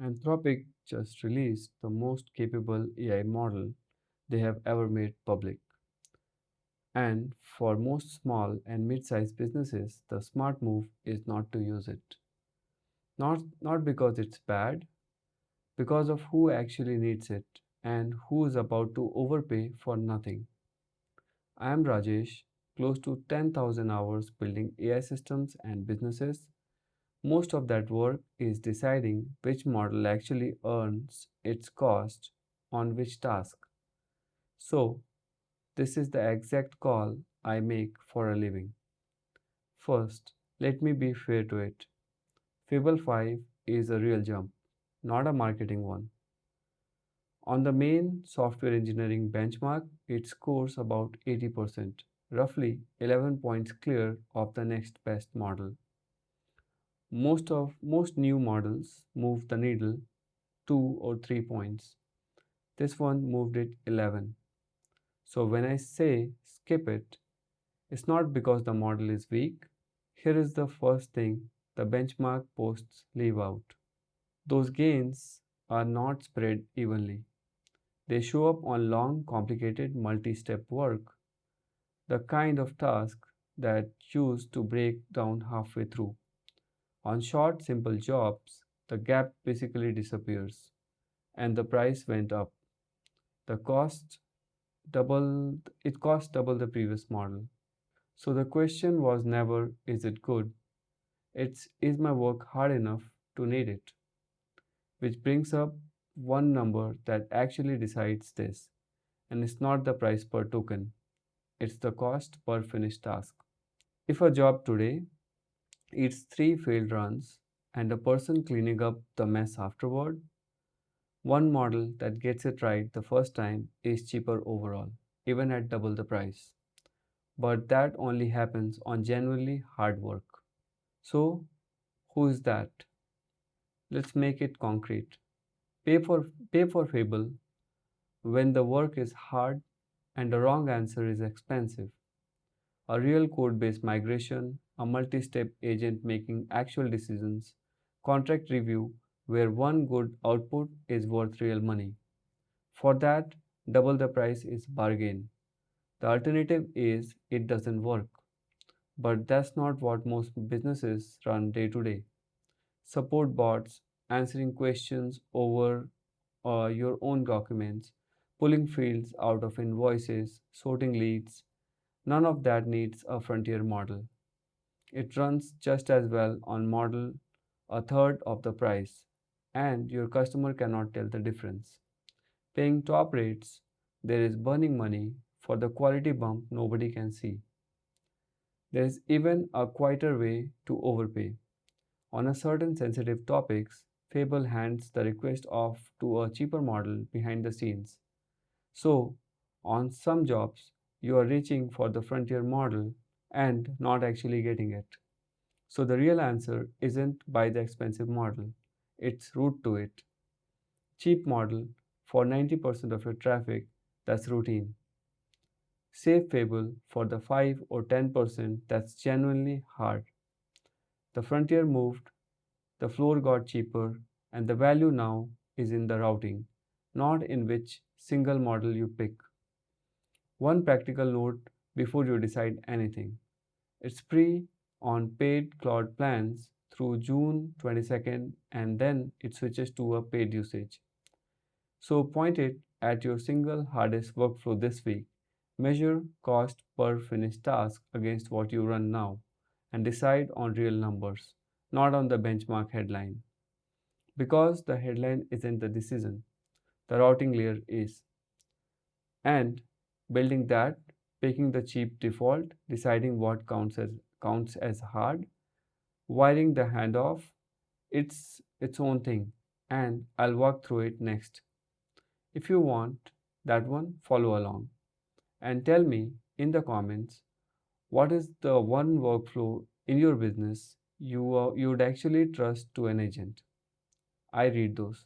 Anthropic just released the most capable AI model they have ever made public. And for most small and mid sized businesses, the smart move is not to use it. Not because it's bad, because of who actually needs it and who is about to overpay for nothing. I am Rajesh, close to 10,000 hours building AI systems and businesses. Most of that work is deciding which model actually earns its cost on which task. So, this is the exact call I make for a living. First, let me be fair to it. Fable 5 is a real jump, not a marketing one. On the main software engineering benchmark, it scores about 80%, roughly 11 points clear of the next best model. Most new models move the needle 2 or 3 points. This one moved it 11. So when I say skip it, it's not because the model is weak. Here is the first thing the benchmark posts leave out. Those gains are not spread evenly. They show up on long, complicated, multi step work, the kind of task that choose to break down halfway through. On short, simple jobs, the gap basically disappears and the price went up. The cost it cost double the previous model. So the question was never is it good? It's is my work hard enough to need it? Which brings up one number that actually decides this, and it's not the price per token, it's the cost per finished task. If a job today eats 3 failed runs and a person cleaning up the mess afterward, one model that gets it right the first time is cheaper overall, even at double the price. But that only happens on genuinely hard work. So, who is that? Let's make it concrete. Pay for Fable when the work is hard and the wrong answer is expensive. A real code based migration, a multi step agent making actual decisions, contract review where one good output is worth real money. For that, double the price is bargain. The alternative is it doesn't work. But that's not what most businesses run day to day. Support bots, answering questions over your own documents, pulling fields out of invoices, sorting leads. None of that needs a frontier model. It runs just as well on model a third of the price, and your customer cannot tell the difference. Paying top rates, there is burning money for the quality bump nobody can see. There is even a quieter way to overpay. On a certain sensitive topics, Fable hands the request off to a cheaper model behind the scenes. So, on some jobs, you are reaching for the frontier model and not actually getting it. So, the real answer isn't buy the expensive model, it's route to it. Cheap model for 90% of your traffic, that's routine. Save Fable for the 5 or 10% that's genuinely hard. The frontier moved, the floor got cheaper, and the value now is in the routing, not in which single model you pick. One practical note before you decide anything. It's free on paid cloud plans through June 22nd and then it switches to a paid usage. So point it at your single hardest workflow this week. Measure cost per finished task against what you run now and decide on real numbers, not on the benchmark headline. Because the headline isn't the decision, the routing layer is. And building that, picking the cheap default, deciding what counts as hard, wiring the handoff, it's its own thing. And I'll walk through it next. If you want that one, follow along. And tell me in the comments what is the one workflow in your business you would actually trust to an agent. I read those.